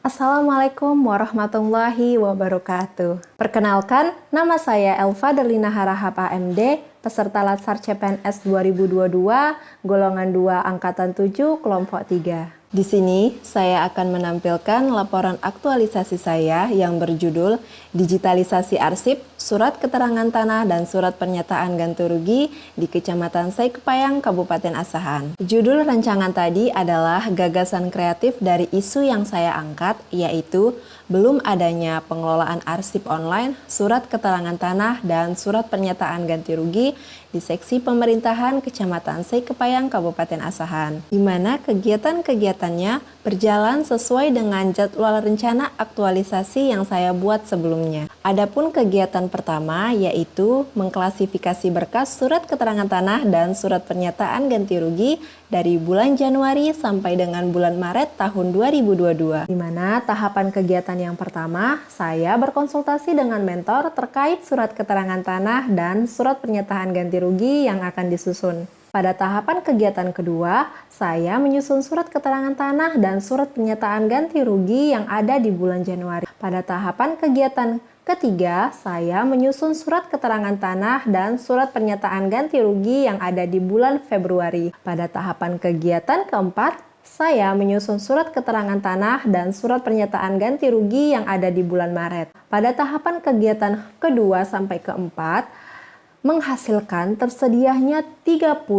Assalamualaikum warahmatullahi wabarakatuh. Perkenalkan, nama saya Elva Derlina Harahap AMD, peserta Latsar CPNS 2022, golongan 2 angkatan 7, kelompok 3. Di sini, saya akan menampilkan laporan aktualisasi saya yang berjudul Digitalisasi Arsip, Surat Keterangan Tanah dan Surat Pernyataan Ganti Rugi di Kecamatan Saikepayang, Kabupaten Asahan. Judul rancangan tadi adalah gagasan kreatif dari isu yang saya angkat, yaitu belum adanya pengelolaan arsip online, surat keterangan tanah, dan surat pernyataan ganti rugi di seksi pemerintahan Kecamatan Saikepayang, Kabupaten Asahan, di mana kegiatan-kegiatannya berjalan sesuai dengan jadwal rencana aktualisasi yang saya buat sebelumnya. Adapun kegiatan pertama yaitu mengklasifikasi berkas surat keterangan tanah dan surat pernyataan ganti rugi dari bulan Januari sampai dengan bulan Maret tahun 2022. Di mana tahapan kegiatan yang pertama, saya berkonsultasi dengan mentor terkait surat keterangan tanah dan surat pernyataan ganti rugi yang akan disusun. Pada tahapan kegiatan kedua, saya menyusun surat keterangan tanah dan surat pernyataan ganti rugi yang ada di bulan Januari. Pada tahapan kegiatan ketiga, saya menyusun surat keterangan tanah dan surat pernyataan ganti rugi yang ada di bulan Februari. Pada tahapan kegiatan keempat, saya menyusun surat keterangan tanah dan surat pernyataan ganti rugi yang ada di bulan Maret. Pada tahapan kegiatan kedua sampai keempat, menghasilkan tersedianya 30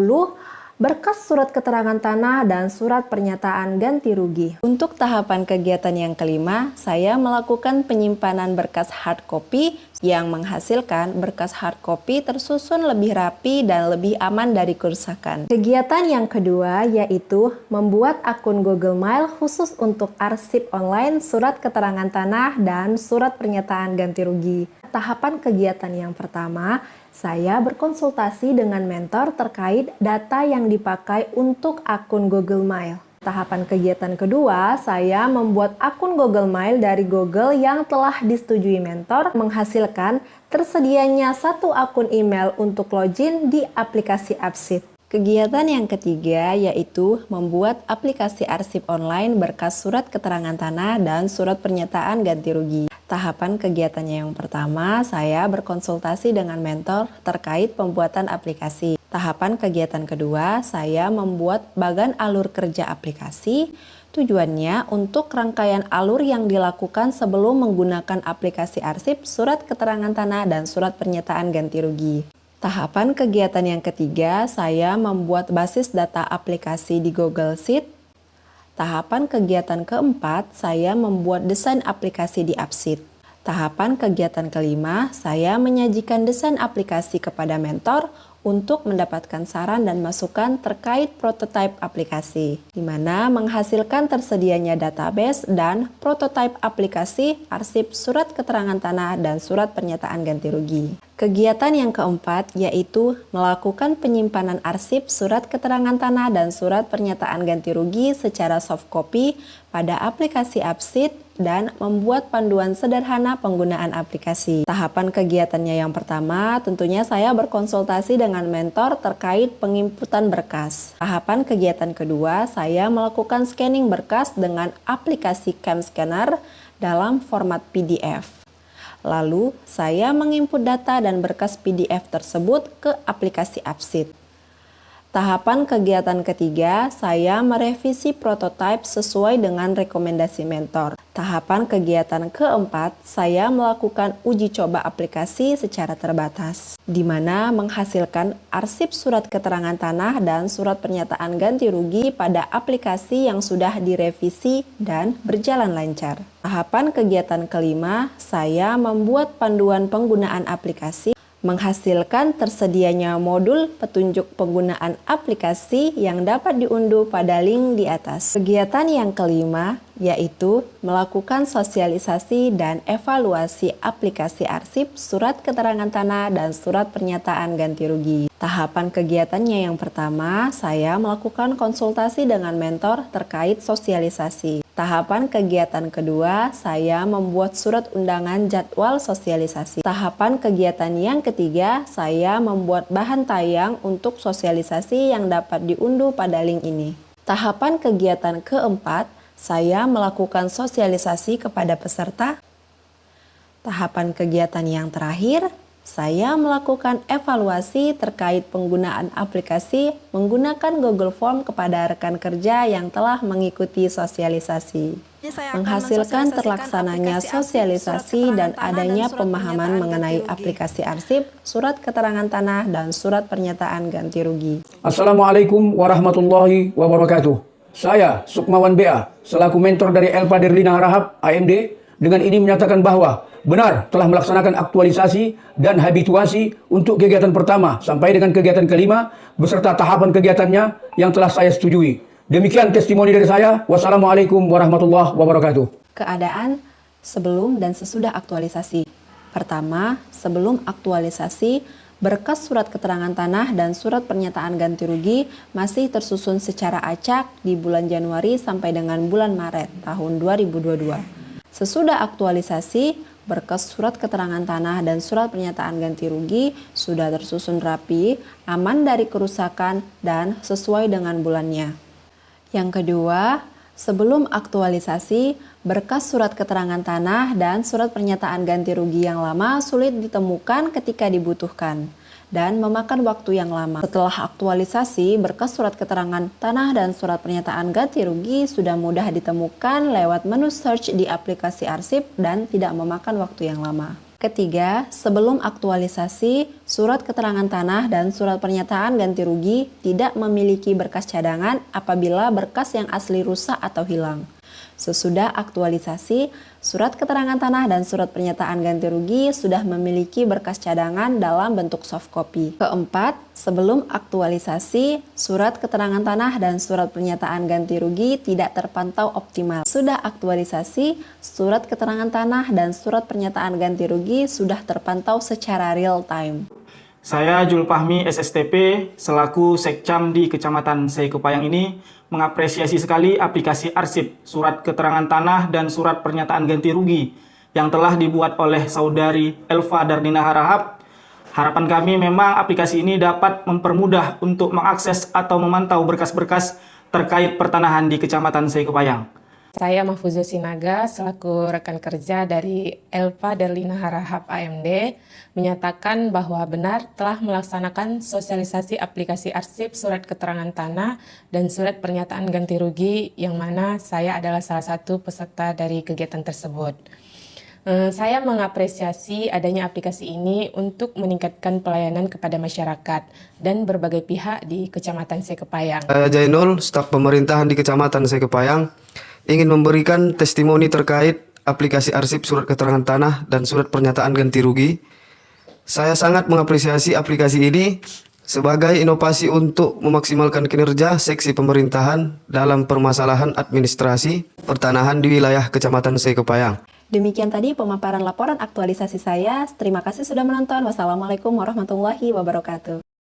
berkas surat keterangan tanah dan surat pernyataan ganti rugi. Untuk tahapan kegiatan yang kelima, saya melakukan penyimpanan berkas hard copy yang menghasilkan berkas hard copy tersusun lebih rapi dan lebih aman dari kerusakan. Kegiatan yang kedua yaitu membuat akun Google Mail khusus untuk arsip online surat keterangan tanah dan surat pernyataan ganti rugi. Tahapan kegiatan yang pertama, saya berkonsultasi dengan mentor terkait data yang dipakai untuk akun Google Mail. Tahapan kegiatan kedua, saya membuat akun Google Mail dari Google yang telah disetujui mentor, menghasilkan tersedianya satu akun email untuk login di aplikasi Appsit. Kegiatan yang ketiga yaitu membuat aplikasi arsip online berkas surat keterangan tanah dan surat pernyataan ganti rugi. Tahapan kegiatannya yang pertama, saya berkonsultasi dengan mentor terkait pembuatan aplikasi. Tahapan kegiatan kedua, saya membuat bagan alur kerja aplikasi. Tujuannya untuk rangkaian alur yang dilakukan sebelum menggunakan aplikasi arsip, surat keterangan tanah, dan surat pernyataan ganti rugi. Tahapan kegiatan yang ketiga, saya membuat basis data aplikasi di Google Sheet. Tahapan kegiatan keempat, saya membuat desain aplikasi di Appsit. Tahapan kegiatan kelima, saya menyajikan desain aplikasi kepada mentor untuk mendapatkan saran dan masukan terkait prototipe aplikasi, di mana menghasilkan tersedianya database dan prototipe aplikasi, arsip surat keterangan tanah, dan surat pernyataan ganti rugi. Kegiatan yang keempat yaitu melakukan penyimpanan arsip surat keterangan tanah dan surat pernyataan ganti rugi secara soft copy pada aplikasi Appsit dan membuat panduan sederhana penggunaan aplikasi. Tahapan kegiatannya yang pertama, tentunya saya berkonsultasi dengan mentor terkait penginputan berkas. Tahapan kegiatan kedua, saya melakukan scanning berkas dengan aplikasi Cam Scanner dalam format PDF. Lalu, saya menginput data dan berkas PDF tersebut ke aplikasi Appsit. Tahapan kegiatan ketiga, saya merevisi prototipe sesuai dengan rekomendasi mentor. Tahapan kegiatan keempat, saya melakukan uji coba aplikasi secara terbatas, di mana menghasilkan arsip surat keterangan tanah dan surat pernyataan ganti rugi pada aplikasi yang sudah direvisi dan berjalan lancar. Tahapan kegiatan kelima, saya membuat panduan penggunaan aplikasi, menghasilkan tersedianya modul petunjuk penggunaan aplikasi yang dapat diunduh pada link di atas. Kegiatan yang kelima yaitu melakukan sosialisasi dan evaluasi aplikasi arsip surat keterangan tanah dan surat pernyataan ganti rugi. Tahapan kegiatannya yang pertama, saya melakukan konsultasi dengan mentor terkait sosialisasi. Tahapan kegiatan kedua, saya membuat surat undangan jadwal sosialisasi. Tahapan kegiatan yang ketiga, saya membuat bahan tayang untuk sosialisasi yang dapat diunduh pada link ini. Tahapan kegiatan keempat, saya melakukan sosialisasi kepada peserta. Tahapan kegiatan yang terakhir, saya melakukan evaluasi terkait penggunaan aplikasi menggunakan Google Form kepada rekan kerja yang telah mengikuti sosialisasi. Menghasilkan terlaksananya sosialisasi dan adanya pemahaman mengenai aplikasi arsip, surat keterangan tanah, dan surat pernyataan ganti rugi. Assalamualaikum warahmatullahi wabarakatuh. Saya Sukmawan BA, selaku mentor dari Elva Derlina Harahap, AMD, dengan ini menyatakan bahwa benar telah melaksanakan aktualisasi dan habituasi untuk kegiatan pertama sampai dengan kegiatan kelima beserta tahapan kegiatannya yang telah saya setujui. Demikian testimoni dari saya. Wassalamualaikum warahmatullahi wabarakatuh. Keadaan sebelum dan sesudah aktualisasi. Pertama, sebelum aktualisasi, berkas surat keterangan tanah dan surat pernyataan ganti rugi masih tersusun secara acak di bulan Januari sampai dengan bulan Maret tahun 2022. Sesudah aktualisasi, berkas surat keterangan tanah dan surat pernyataan ganti rugi sudah tersusun rapi, aman dari kerusakan, dan sesuai dengan bulannya. Yang kedua, sebelum aktualisasi, berkas surat keterangan tanah dan surat pernyataan ganti rugi yang lama sulit ditemukan ketika dibutuhkan dan memakan waktu yang lama. Setelah aktualisasi, berkas surat keterangan tanah dan surat pernyataan ganti rugi sudah mudah ditemukan lewat menu search di aplikasi arsip dan tidak memakan waktu yang lama. Ketiga, sebelum aktualisasi, surat keterangan tanah dan surat pernyataan ganti rugi tidak memiliki berkas cadangan apabila berkas yang asli rusak atau hilang. Sesudah aktualisasi, surat keterangan tanah dan surat pernyataan ganti rugi sudah memiliki berkas cadangan dalam bentuk soft copy. Keempat, sebelum aktualisasi, surat keterangan tanah dan surat pernyataan ganti rugi tidak terpantau optimal. Sudah aktualisasi, surat keterangan tanah dan surat pernyataan ganti rugi sudah terpantau secara real time. Saya Julfahmi SSTP selaku Sekcam di Kecamatan Seikupayang ini mengapresiasi sekali aplikasi arsip surat keterangan tanah dan surat pernyataan ganti rugi yang telah dibuat oleh saudari Elva Derlina Harahap. Harapan kami memang aplikasi ini dapat mempermudah untuk mengakses atau memantau berkas-berkas terkait pertanahan di Kecamatan Seikupayang. Saya Mahfuzah Sinaga selaku rekan kerja dari Elva Derlina Harahap AMD menyatakan bahwa benar telah melaksanakan sosialisasi aplikasi arsip surat keterangan tanah dan surat pernyataan ganti rugi yang mana saya adalah salah satu peserta dari kegiatan tersebut. Saya mengapresiasi adanya aplikasi ini untuk meningkatkan pelayanan kepada masyarakat dan berbagai pihak di Kecamatan Seikupayang. Saya Jainul, staf pemerintahan di Kecamatan Seikupayang, ingin memberikan testimoni terkait aplikasi arsip surat keterangan tanah dan surat pernyataan ganti rugi. Saya sangat mengapresiasi aplikasi ini sebagai inovasi untuk memaksimalkan kinerja seksi pemerintahan dalam permasalahan administrasi pertanahan di wilayah Kecamatan Seikupayang. Demikian tadi pemaparan laporan aktualisasi saya. Terima kasih sudah menonton. Wassalamualaikum warahmatullahi wabarakatuh.